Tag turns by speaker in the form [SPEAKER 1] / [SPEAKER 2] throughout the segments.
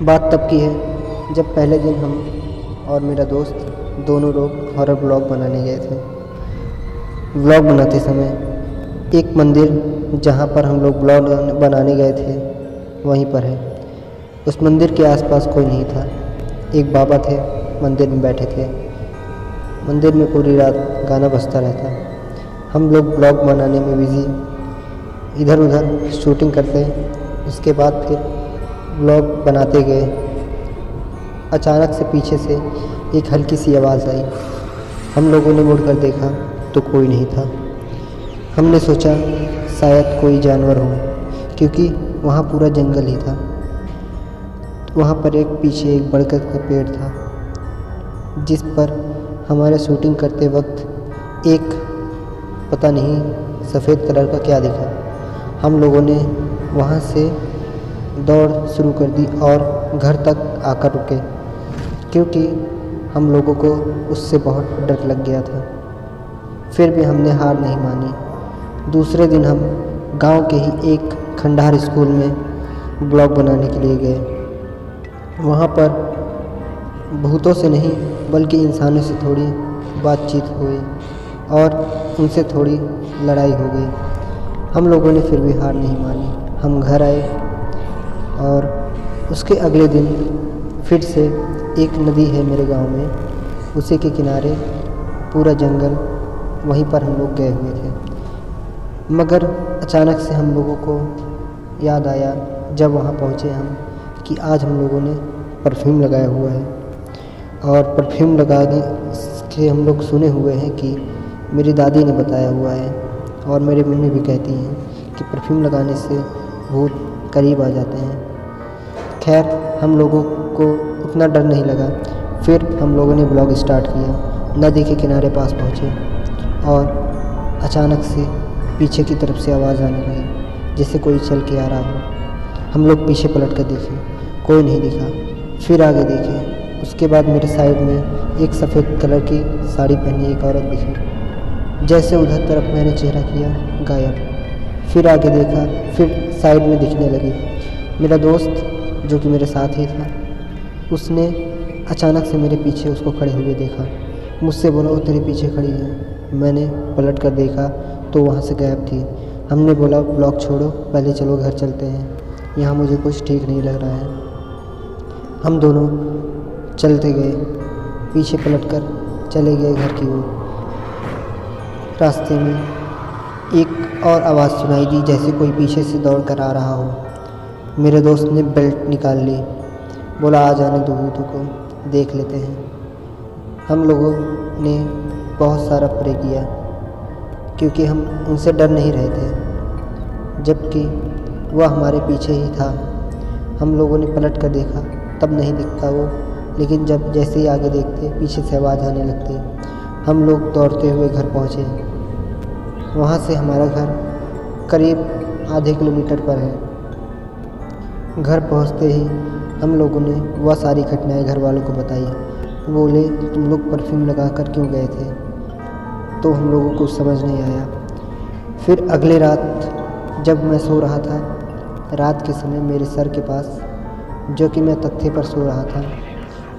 [SPEAKER 1] बात तब की है जब पहले दिन हम और मेरा दोस्त दोनों लोग हॉरर ब्लॉग बनाने गए थे। ब्लॉग बनाते समय एक मंदिर जहाँ पर हम लोग ब्लॉग बनाने गए थे वहीं पर है। उस मंदिर के आसपास कोई नहीं था। एक बाबा थे, मंदिर में बैठे थे। मंदिर में पूरी रात गाना बजता रहता। हम लोग ब्लॉग बनाने में बिज़ी, इधर उधर शूटिंग करते। उसके बाद फिर ब्लॉग बनाते गए। अचानक से पीछे से एक हल्की सी आवाज़ आई। हम लोगों ने मुड़कर देखा तो कोई नहीं था। हमने सोचा शायद कोई जानवर हो, क्योंकि वहाँ पूरा जंगल ही था। वहाँ पर पीछे एक बरगद का पेड़ था, जिस पर हमारे शूटिंग करते वक्त एक पता नहीं सफ़ेद कलर का क्या दिखा। हम लोगों ने वहाँ से दौड़ शुरू कर दी और घर तक आकर रुके, क्योंकि हम लोगों को उससे बहुत डर लग गया था। फिर भी हमने हार नहीं मानी। दूसरे दिन हम गांव के ही एक खंडहर स्कूल में ब्लॉग बनाने के लिए गए। वहाँ पर भूतों से नहीं बल्कि इंसानों से थोड़ी बातचीत हुई और उनसे थोड़ी लड़ाई हो गई। हम लोगों ने फिर भी हार नहीं मानी। हम घर आए और उसके अगले दिन फिर से एक नदी है मेरे गांव में, उसी के किनारे पूरा जंगल, वहीं पर हम लोग गए हुए थे। मगर अचानक से हम लोगों को याद आया जब वहाँ पहुँचे हम कि आज हम लोगों ने परफ्यूम लगाया हुआ है। और परफ्यूम लगाने के हम लोग सुने हुए हैं कि मेरी दादी ने बताया हुआ है और मेरी मम्मी भी कहती हैं कि परफ्यूम लगाने से भूत करीब आ जाते हैं। खैर, हम लोगों को उतना डर नहीं लगा। फिर हम लोगों ने ब्लॉग स्टार्ट किया। नदी के किनारे पास पहुँचे और अचानक से पीछे की तरफ से आवाज़ आने लगी, जैसे कोई चल के आ रहा हो। हम लोग पीछे पलट कर देखे, कोई नहीं दिखा। फिर आगे देखे, उसके बाद मेरे साइड में एक सफ़ेद कलर की साड़ी पहनी एक औरत दिखी। जैसे उधर तरफ मैंने चेहरा किया, गायब। फिर आगे देखा, फिर साइड में दिखने लगी। मेरा दोस्त जो कि मेरे साथ ही था, उसने अचानक से मेरे पीछे उसको खड़े हुए देखा। मुझसे बोला, वो तेरे पीछे खड़ी है। मैंने पलट कर देखा तो वहाँ से गायब थी। हमने बोला, ब्लॉग छोड़ो, पहले चलो घर चलते हैं, यहाँ मुझे कुछ ठीक नहीं लग रहा है। हम दोनों चलते गए, पीछे पलटकर चले गए घर की ओर। रास्ते में एक और आवाज़ सुनाई दी, जैसे कोई पीछे से दौड़ कर आ रहा हो। मेरे दोस्त ने बेल्ट निकाल ली, बोला, आ जाने दो भूतों को, देख लेते हैं। हम लोगों ने बहुत सारा प्रे किया, क्योंकि हम उनसे डर नहीं रहे थे, जबकि वह हमारे पीछे ही था। हम लोगों ने पलट कर देखा, तब नहीं दिखता वो, लेकिन जब जैसे ही आगे देखते पीछे से आवाज़ आने लगती। हम लोग दौड़ते हुए घर पहुँचे। वहाँ से हमारा घर करीब आधे किलोमीटर पर है। घर पहुँचते ही हम लोगों ने वह सारी घटनाएं घर वालों को बताई। बोले, तुम लोग परफ्यूम लगा कर क्यों गए थे? तो हम लोगों को समझ नहीं आया। फिर अगले रात जब मैं सो रहा था, रात के समय मेरे सर के पास, जो कि मैं तख्ते पर सो रहा था,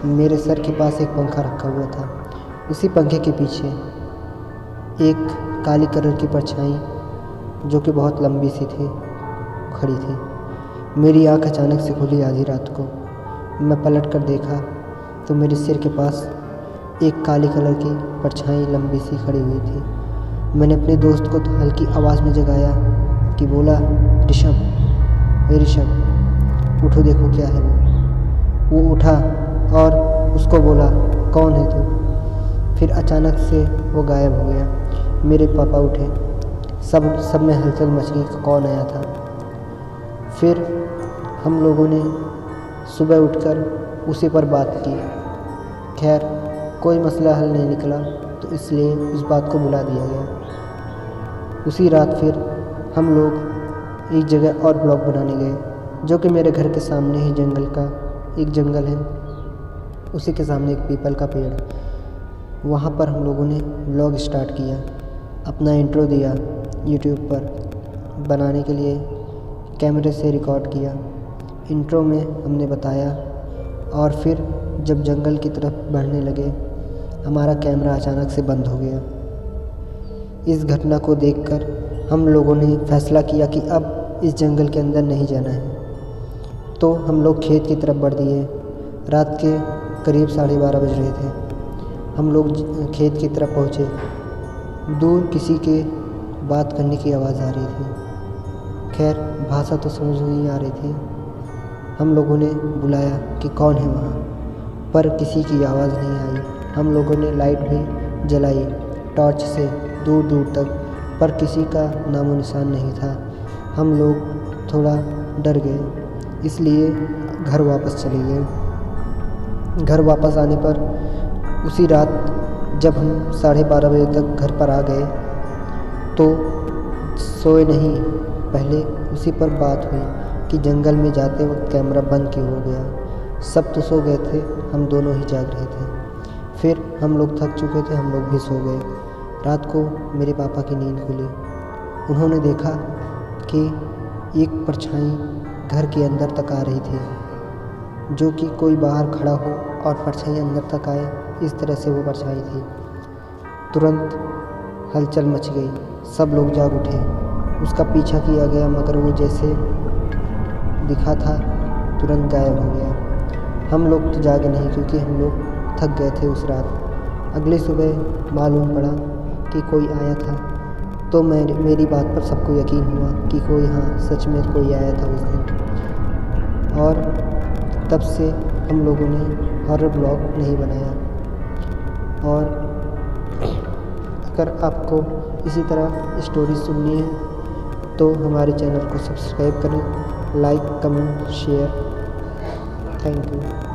[SPEAKER 1] मेरे सर के पास एक पंखा रखा हुआ था। उसी पंखे के पीछे एक काली कलर की परछाई, जो कि बहुत लंबी सी थी, खड़ी थी। मेरी आँख अचानक से खुली आधी रात को। मैं पलट कर देखा तो मेरे सिर के पास एक काली कलर की परछाई लंबी सी खड़ी हुई थी। मैंने अपने दोस्त को तो हल्की आवाज़ में जगाया कि बोला, ऋषभ, हे ऋषभ, उठो, देखो क्या है वो। वो उठा और उसको बोला, कौन है तू? फिर अचानक से वो गायब हो गया। मेरे पापा उठे, सब में हलचल मच गई कि कौन आया था। फिर हम लोगों ने सुबह उठकर उसी पर बात की। खैर, कोई मसला हल नहीं निकला, तो इसलिए उस बात को भुला दिया गया। उसी रात फिर हम लोग एक जगह और ब्लॉग बनाने गए, जो कि मेरे घर के सामने ही एक जंगल है, उसी के सामने एक पीपल का पेड़। वहाँ पर हम लोगों ने ब्लॉग स्टार्ट किया, अपना इंट्रो दिया यूट्यूब पर बनाने के लिए, कैमरे से रिकॉर्ड किया। इंट्रो में हमने बताया और फिर जब जंगल की तरफ बढ़ने लगे, हमारा कैमरा अचानक से बंद हो गया। इस घटना को देखकर हम लोगों ने फैसला किया कि अब इस जंगल के अंदर नहीं जाना है। तो हम लोग खेत की तरफ बढ़ दिए। रात के करीब 12:30 बज रहे थे। हम लोग खेत की तरफ पहुँचे। दूर किसी के बात करने की आवाज़ आ रही थी। खैर भाषा तो समझ नहीं आ रही थी। हम लोगों ने बुलाया कि कौन है वहाँ, पर किसी की आवाज़ नहीं आई। हम लोगों ने लाइट भी जलाई टॉर्च से दूर दूर तक, पर किसी का नामो निशान नहीं था। हम लोग थोड़ा डर गए, इसलिए घर वापस चले गए। घर वापस आने पर उसी रात जब हम 12:30 बजे तक घर पर आ गए तो सोए नहीं। पहले उसी पर बात हुई कि जंगल में जाते वक्त कैमरा बंद क्यों हो गया। सब तो सो गए थे, हम दोनों ही जाग रहे थे। फिर हम लोग थक चुके थे, हम लोग भी सो गए। रात को मेरे पापा की नींद खुली। उन्होंने देखा कि एक परछाई घर के अंदर तक आ रही थी, जो कि कोई बाहर खड़ा हो और परछाई अंदर तक आए, इस तरह से वो परछाई थी। तुरंत हलचल मच गई, सब लोग जाग उठे। उसका पीछा किया गया, मगर वो जैसे दिखा था तुरंत गायब हो गया। हम लोग तो जागे नहीं, क्योंकि हम लोग थक गए थे उस रात। अगले सुबह मालूम पड़ा कि कोई आया था, तो मेरी बात पर सबको यकीन हुआ कि कोई, हाँ सच में कोई आया था उस दिन। और तब से हम लोगों ने हॉरर ब्लॉग नहीं बनाया। और अगर आपको इसी तरह स्टोरी सुननी है तो हमारे चैनल को सब्सक्राइब करें, like, comment, share. Thank you.